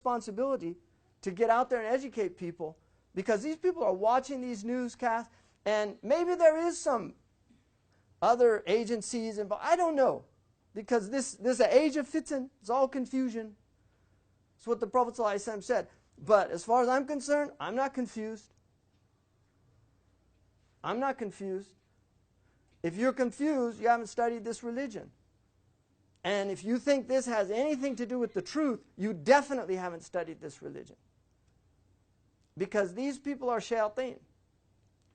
responsibility to get out there and educate people, because these people are watching these newscasts, and maybe there is some other agencies involved. I don't know, because this is an age of fitan. It's all confusion. It's what the Prophet ﷺ said. But as far as I'm concerned, I'm not confused. I'm not confused. If you're confused, you haven't studied this religion. And if you think this has anything to do with the truth, you definitely haven't studied this religion. Because these people are shayateen.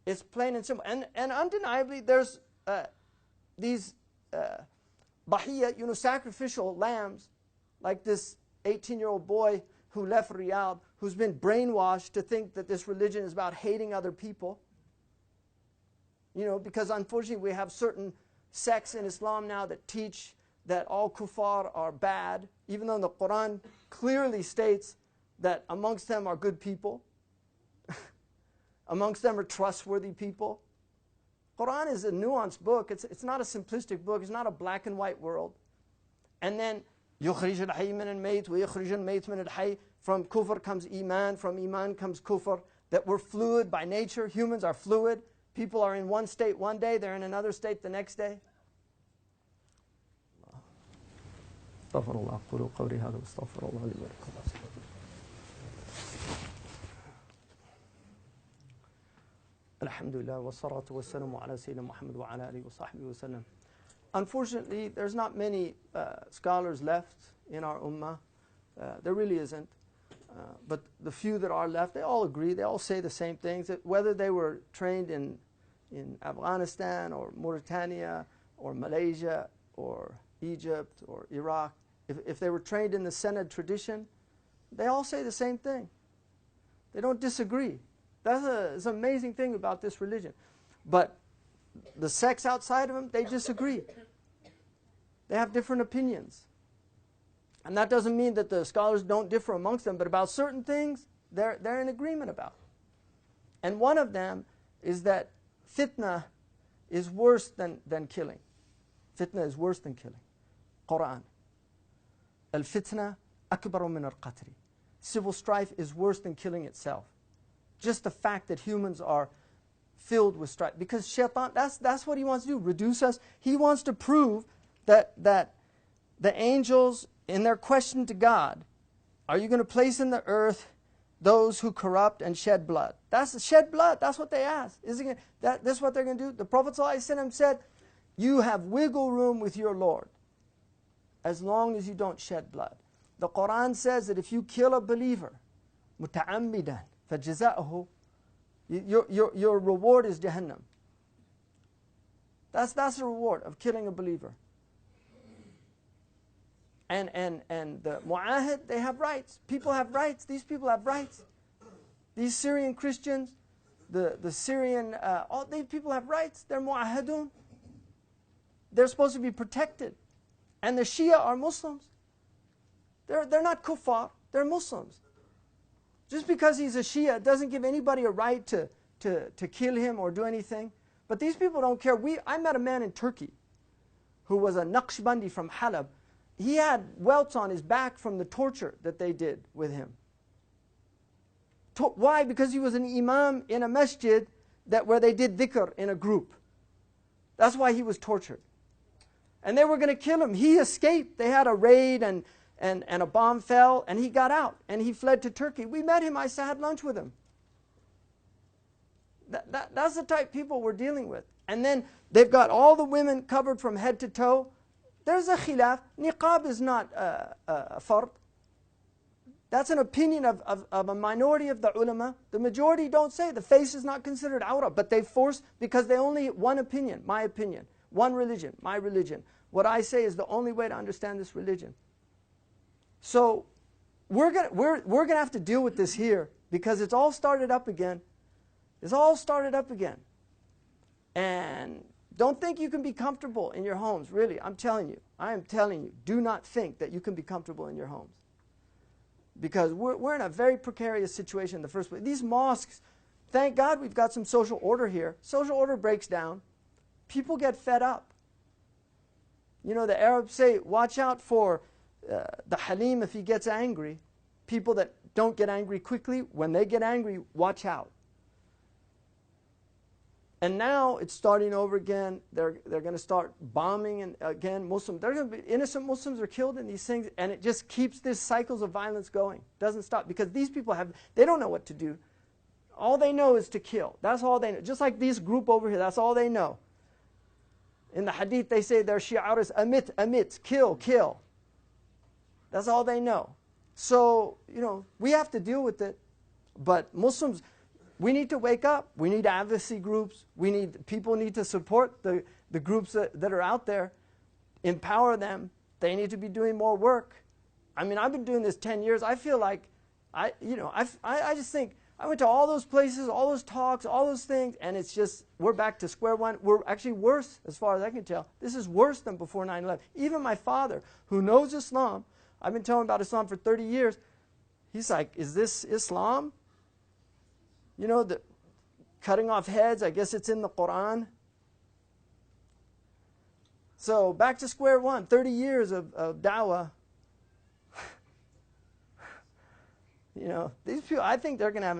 It's plain and simple. And undeniably, there's these bahiyya, sacrificial lambs, like this 18-year-old boy who left Riyadh, who's been brainwashed to think that this religion is about hating other people. Because unfortunately we have certain sects in Islam now that teach that all kuffar are bad, even though the Quran clearly states that amongst them are good people. Amongst them are trustworthy people. Quran is a nuanced book. It's not a simplistic book. It's not a black and white world. And then يُخْرِجُ الْحَيِّ مِنَ الْمَيْتِ وَيُخْرِجُ الْمَيْتِ مِنَ الْحَيِّ. From kufr comes iman, from iman comes kufr. That we're fluid by nature. Humans are fluid. People are in one state one day, they're in another state the next day. Astaghfirullah, qulu qawli hadha, astaghfirullah li wa lakum. Alhamdulillah, wa salatu wa salamu ala Sayyidina Muhammad wa ala alihi wa sahbihi wa sallam. Unfortunately, there's not many scholars left in our ummah. There really isn't. But the few that are left, they all agree, they all say the same things, that whether they were trained in Afghanistan or Mauritania or Malaysia or Egypt or Iraq, if they were trained in the Sanad tradition, they all say the same thing. They don't disagree. That's an amazing thing about this religion. But the sects outside of them, they disagree. They have different opinions. And that doesn't mean that the scholars don't differ amongst them, but about certain things, they're in agreement about. And one of them is that fitna is worse than killing. Fitna is worse than killing. Quran. Al-fitna akbaru min al-qatri. Civil strife is worse than killing itself. Just the fact that humans are filled with strife. Because shaitan, that's what he wants to do, reduce us. He wants to prove that the angels, in their question to God, are you going to place in the earth those who corrupt and shed blood? That's shed blood. That's what they asked. That's what they're going to do? The Prophet ﷺ said, you have wiggle room with your Lord as long as you don't shed blood. The Quran says that if you kill a believer, مُتَعَمِّدًا فَجَزَاؤُهُ, your reward is Jahannam. That's the reward of killing a believer. And the mu'ahid, they have rights. People have rights. These people have rights. These Syrian Christians, the Syrian, all these people have rights. They're mu'ahidun. They're supposed to be protected. And the Shia are Muslims. They're not kuffar. They're Muslims. Just because he's a Shia doesn't give anybody a right to kill him or do anything. But these people don't care. I met a man in Turkey who was a Naqshbandi from Halab. He had welts on his back from the torture that they did with him. Why? Because he was an imam in a masjid where they did dhikr in a group. That's why he was tortured. And they were going to kill him. He escaped. They had a raid and a bomb fell and he got out and he fled to Turkey. We met him. I had lunch with him. That's the type of people we're dealing with. And then they've got all the women covered from head to toe. There's a khilaf. Niqab is not a fard. That's an opinion of a minority of the ulama. The majority don't say the face is not considered awrah, but they force, because they only one opinion, my opinion, one religion, my religion. What I say is the only way to understand this religion. So we're gonna have to deal with this here, because it's all started up again. It's all started up again. And don't think you can be comfortable in your homes, really. I am telling you, do not think that you can be comfortable in your homes. Because we're in a very precarious situation in the first place. These mosques, thank God we've got some social order here. Social order breaks down. People get fed up. The Arabs say, watch out for the halim if he gets angry. people that don't get angry quickly, when they get angry, watch out. And now it's starting over again. They're going to start bombing, and again, Muslims. They're going to be innocent Muslims are killed in these things, and it just keeps these cycles of violence going. Doesn't stop because these people they don't know what to do. All they know is to kill. That's all they know. Just like this group over here, that's all they know. In the hadith, they say their shi'ar is amit, kill, kill. That's all they know. So, we have to deal with it. But Muslims, we need to wake up. We need advocacy groups. People need to support the groups that are out there, empower them. They need to be doing more work. I mean, I've been doing this 10 years. I feel like, I just think, I went to all those places, all those talks, all those things, and it's just, we're back to square one. We're actually worse, as far as I can tell. This is worse than before 9/11. Even my father, who knows Islam, I've been telling about Islam for 30 years, he's like, is this Islam? The cutting off heads, I guess it's in the Quran. So back to square one, 30 years of da'wah. These people, I think they're going to have